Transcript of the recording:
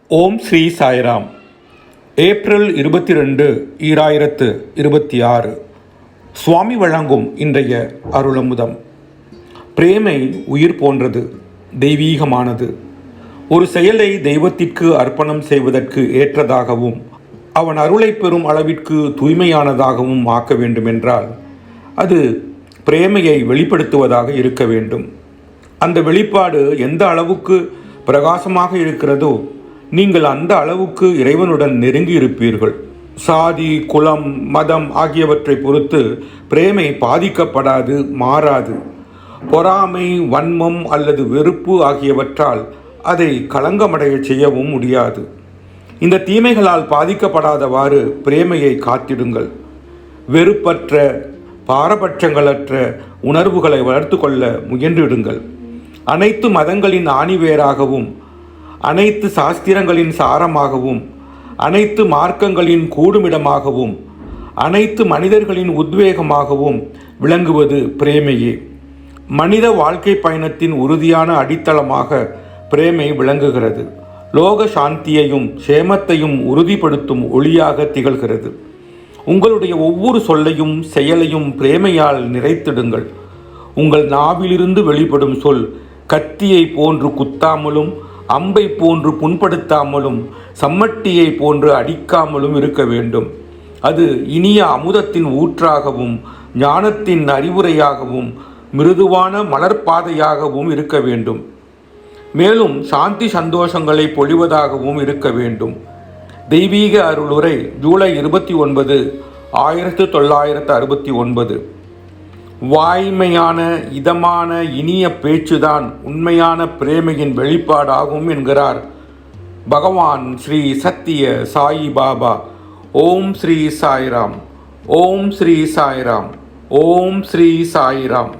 ஓம் Sri Sairam. April 22, 2026 சுவாமி வழங்கும் இன்றைய அருளமுதம். பிரேமை உயிர் போன்றது, தெய்வீகமானது. ஒரு செயலை தெய்வத்திற்கு அர்ப்பணம் செய்வதற்கு ஏற்றதாகவும் அவன் அருளை பெறும் அளவிற்கு தூய்மையானதாகவும் ஆக்க வேண்டுமென்றால் அது பிரேமையை வெளிப்படுத்துவதாக இருக்க வேண்டும். அந்த வெளிப்பாடு எந்த அளவுக்கு பிரகாசமாக இருக்கிறதோ நீங்கள் அந்த அளவுக்கு இறைவனுடன் நெருங்கி இருப்பீர்கள். சாதி, குலம், மதம் ஆகியவற்றை பொறுத்து பிரேமை பாதிக்கப்படாது, மாறாது. பொறாமை, வன்மம் அல்லது வெறுப்பு ஆகியவற்றால் அதை களங்கமடைய செய்யவும் முடியாது. இந்த தீமைகளால் பாதிக்கப்படாதவாறு பிரேமையை காத்திடுங்கள். வெறுப்பற்ற, பாரபட்சங்களற்ற உணர்வுகளை வளர்த்து கொள்ள முயன்றிடுங்கள். அனைத்து மதங்களின் ஆணிவேராகவும், அனைத்து சாஸ்திரங்களின் சாரமாகவும், அனைத்து மார்க்கங்களின் கூடுமிடமாகவும், அனைத்து மனிதர்களின் உத்வேகமாகவும் விளங்குவது பிரேமையே. மனித வாழ்க்கை பயணத்தின் உறுதியான அடித்தளமாக பிரேமை விளங்குகிறது. லோக சாந்தியையும் சேமத்தையும் உறுதிப்படுத்தும் ஒளியாக திகழ்கிறது. உங்களுடைய ஒவ்வொரு சொல்லையும் செயலையும் பிரேமையால் நிறைத்திடுங்கள். உங்கள் நாவிலிருந்து வெளிப்படும் சொல் கத்தியை போன்று குத்தாமலும், அம்பை போன்று புண்படுத்தாமலும், சம்மட்டியை போன்று அடிக்காமலும் இருக்க வேண்டும். அது இனிய அமுதத்தின் ஊற்றாகவும், ஞானத்தின் அறிவுரையாகவும், மிருதுவான மலர்பாதையாகவும் இருக்க வேண்டும். மேலும் சாந்தி சந்தோஷங்களை பொழிவதாகவும் இருக்க வேண்டும். தெய்வீக அருளுரை, ஜூலை 29, 1969. வாய்மையான, இதமான, இனிய பேச்சுதான் உண்மையான பிரேமையின் வெளிப்பாடாகும் என்கிறார் பகவான் ஸ்ரீ சத்திய சாயி பாபா. ஓம் ஸ்ரீ சாய்ராம். ஓம் ஸ்ரீ சாய்ராம். ஓம் ஸ்ரீ சாய்ராம்.